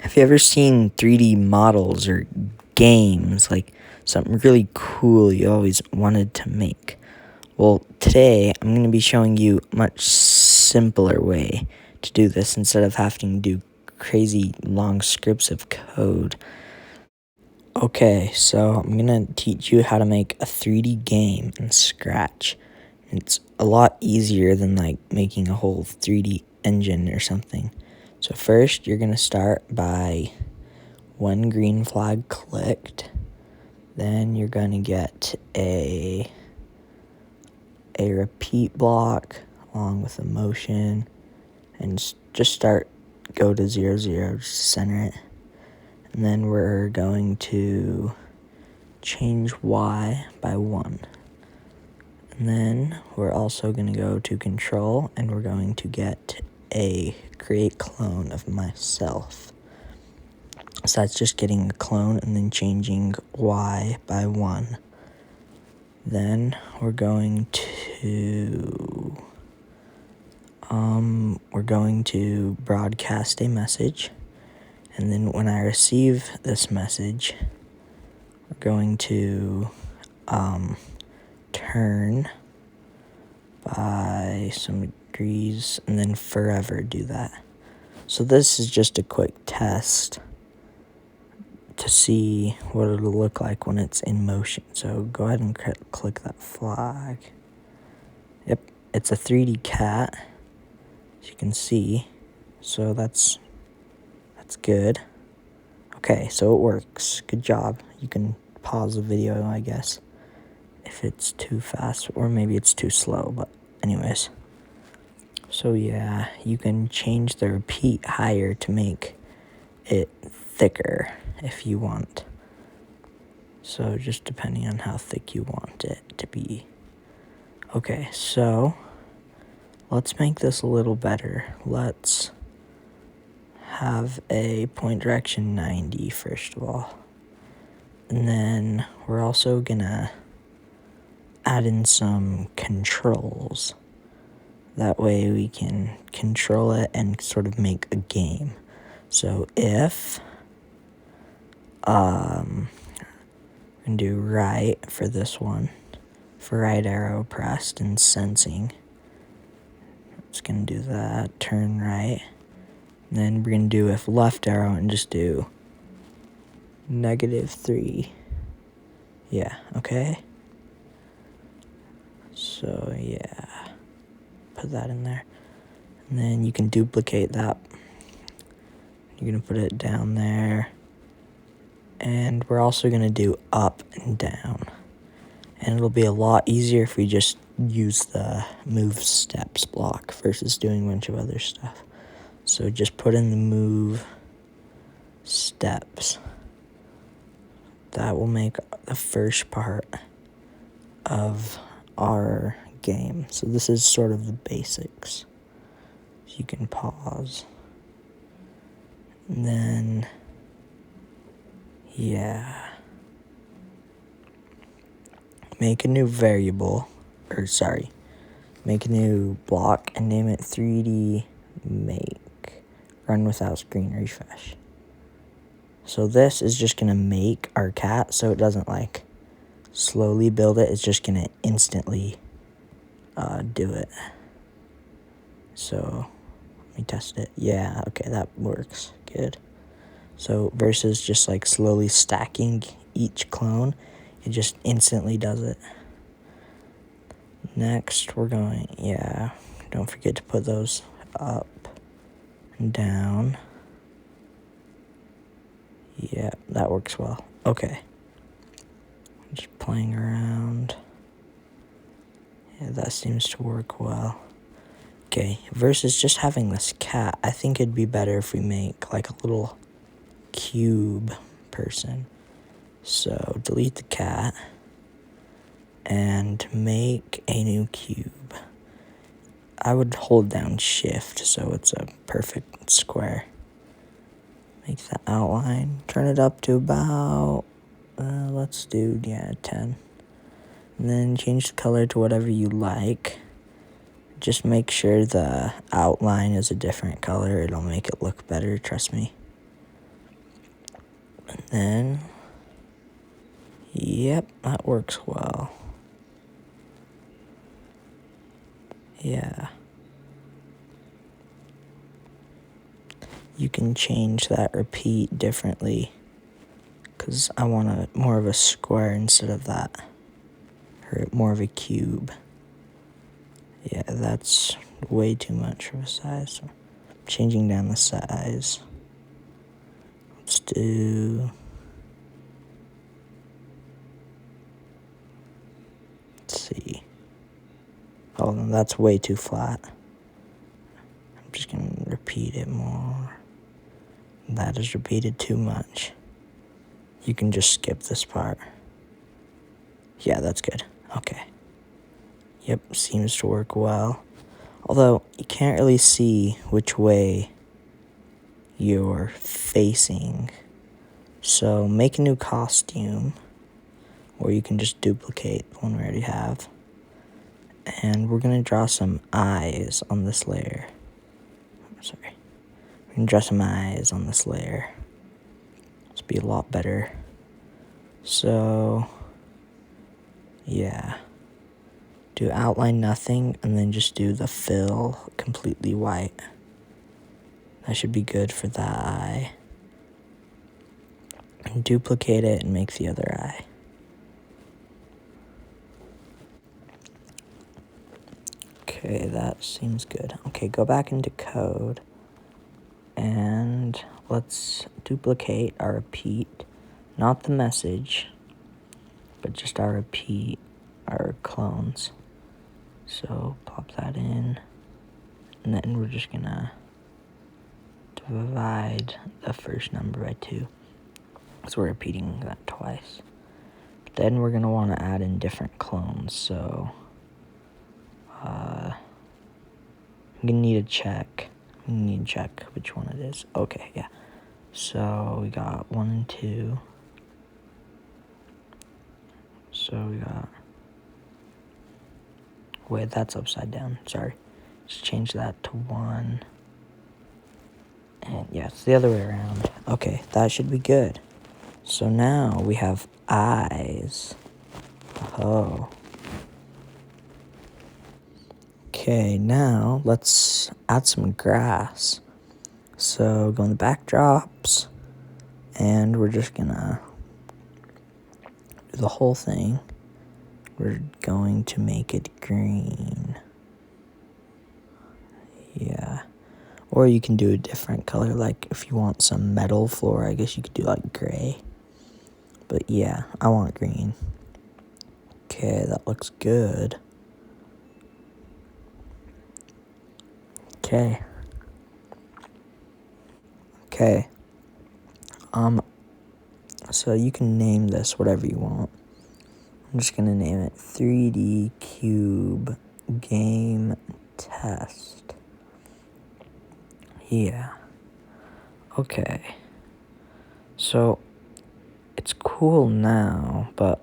Have you ever seen 3D models or games, like something really cool you always wanted to make? Well, today I'm going to be showing you a much simpler way to do this instead of having to do crazy long scripts of code. Okay, so I'm going to teach you how to make a 3D game in Scratch. It's a lot easier than like making a whole 3D engine or something. So first, you're going to start by one green flag clicked. Then you're going to get a repeat block along with a motion. And just go to 0, 0, just center it. And then we're going to change Y by 1. And then we're also going to go to control, and we're going to get a create clone of myself. So that's just getting a clone and then changing Y by 1. Then we're going to broadcast a message. And then when I receive this message, we're going to turn by some degrees and then forever do that. So this is just a quick test to see what it'll look like when it's in motion. So go ahead and click that flag. Yep, it's a 3D cat, as you can see. So that's good. Okay, so it works. Good job. You can pause the video, I guess, if it's too fast or maybe it's too slow, but anyways. So yeah, you can change the repeat higher to make it thicker if you want. So just depending on how thick you want it to be. Okay, so let's make this a little better. Let's have a point direction 90 first of all. And then we're also gonna add in some controls. That way we can control it and sort of make a game. So if I'm going to do right for this one, for right arrow pressed and sensing. It's going to do that, turn right. And then we're going to do if left arrow and just do -3. Yeah, okay. So yeah, put that in there. And then you can duplicate that. You're going to put it down there. And we're also going to do up and down. And it'll be a lot easier if we just use the move steps block versus doing a bunch of other stuff. So just put in the move steps. That will make the first part of our game. So this is sort of the basics. So you can pause. And then, yeah. Make a new variable, make a new block and name it 3D make. Run without screen refresh. So this is just going to make our cat so it doesn't like slowly build it. It's just going to instantly do it. So let me test it. Yeah, okay, that works. Good. So versus just like slowly stacking each clone, it just instantly does it. Next, don't forget to put those up and down. Yeah, that works well. Okay. Just playing around. Yeah, that seems to work well. Okay, versus just having this cat, I think it'd be better if we make like a little cube person. So delete the cat and make a new cube. I would hold down shift so it's a perfect square. Make the outline, turn it up to about, let's do, 10. And then change the color to whatever you like. Just make sure the outline is a different color. It'll make it look better, trust me. then, yep, that works well. Yeah. You can change that repeat differently, because I want more of a square instead of that, or more of a cube. Yeah, that's way too much of a size. So changing down the size. Let's do, let's see. Oh, no, that's way too flat. I'm just going to repeat it more. That is repeated too much. You can just skip this part. Yeah, that's good. Okay. Yep, seems to work well. Although, you can't really see which way you're facing. So, make a new costume, or you can just duplicate the one we already have. And we're going to draw some eyes on this layer. Sorry. We're going to draw some eyes on this layer. This will be a lot better. So, yeah. Do outline nothing, and then just do the fill completely white. That should be good for that eye. And duplicate it and make the other eye. Okay, that seems good. Okay, go back into code. And let's duplicate our repeat. Not the message, but just our repeat, our clones. So pop that in. And then we're just gonna divide the first number by 2. So we're repeating that twice. Then we're gonna want to add in different clones. So I'm gonna need to check. Which one it is. Okay, yeah. So we got 1 and 2. So we got. Wait, that's upside down. Sorry. Just change that to 1. And yeah, it's the other way around. Okay, that should be good. So now we have eyes. Oh. Okay, now let's add some grass. So go in the backdrops, and we're just gonna do the whole thing. We're going to make it green. Yeah. Or you can do a different color, like if you want some metal floor, I guess you could do like gray. But yeah, I want green. Okay, that looks good. Okay. So you can name this whatever you want. I'm just gonna name it 3D Cube Game Test. Yeah. Okay. So it's cool now, but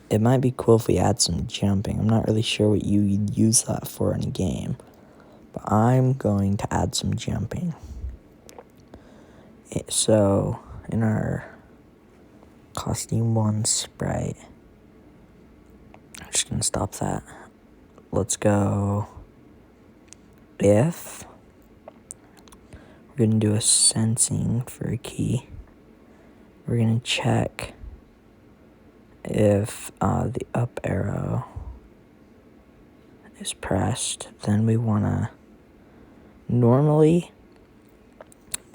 it might be cool if we add some jumping. I'm not really sure what you'd use that for in a game, but I'm going to add some jumping. So in our costume 1 sprite, I'm just gonna stop that. Let's go if we're gonna do a sensing for a key. We're gonna check if the up arrow is pressed. Then we wanna, normally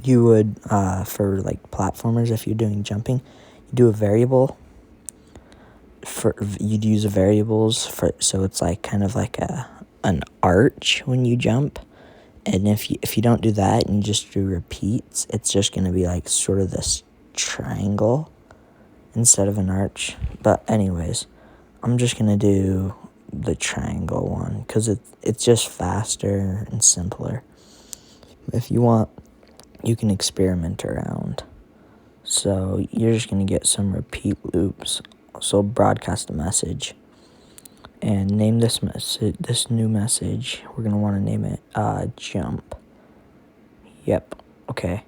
you would, for like platformers, if you're doing jumping, you do a variable. You'd use variables so it's like kind of like an arch when you jump. And if you don't do that and you just do repeats, it's just going to be like sort of this triangle instead of an arch. But anyways, I'm just going to do the triangle one because it's just faster and simpler. If you want, you can experiment around. So you're just going to get some repeat loops. So broadcast a message. And name this new message. We're going to want to name it jump. Yep. Okay.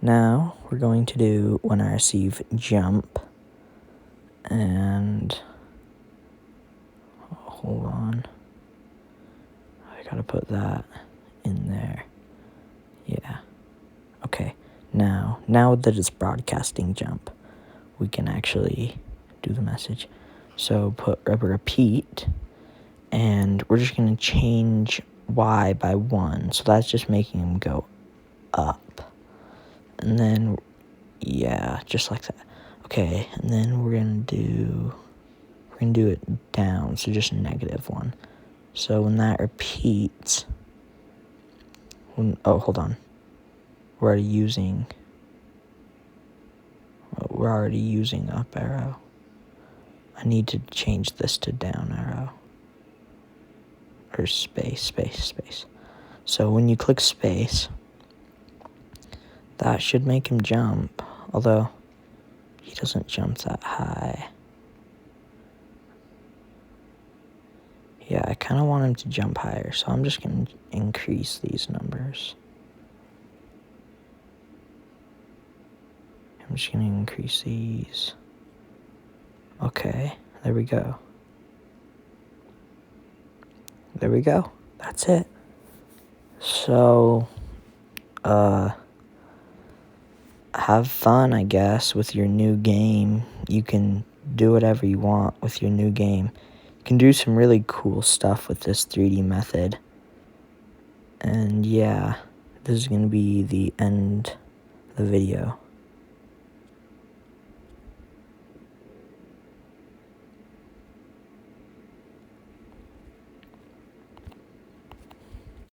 Now we're going to do when I receive jump, and hold on, I gotta put that in there. Yeah. Okay. Now that it's broadcasting jump, we can actually do the message. So put repeat, and we're just gonna change Y by 1. So that's just making him go up. And then, yeah, just like that. Okay, and then we're gonna do it down, so just -1. So when that repeats, oh, hold on. We're already using up arrow. I need to change this to down arrow. Or space. So when you click space, that should make him jump, although he doesn't jump that high. Yeah, I kind of want him to jump higher, so I'm just going to increase these numbers. I'm just going to increase these. Okay, there we go. There we go. That's it. So, have fun, I guess, with your new game. You can do whatever you want with your new game. You can do some really cool stuff with this 3D method. And yeah, this is going to be the end of the video.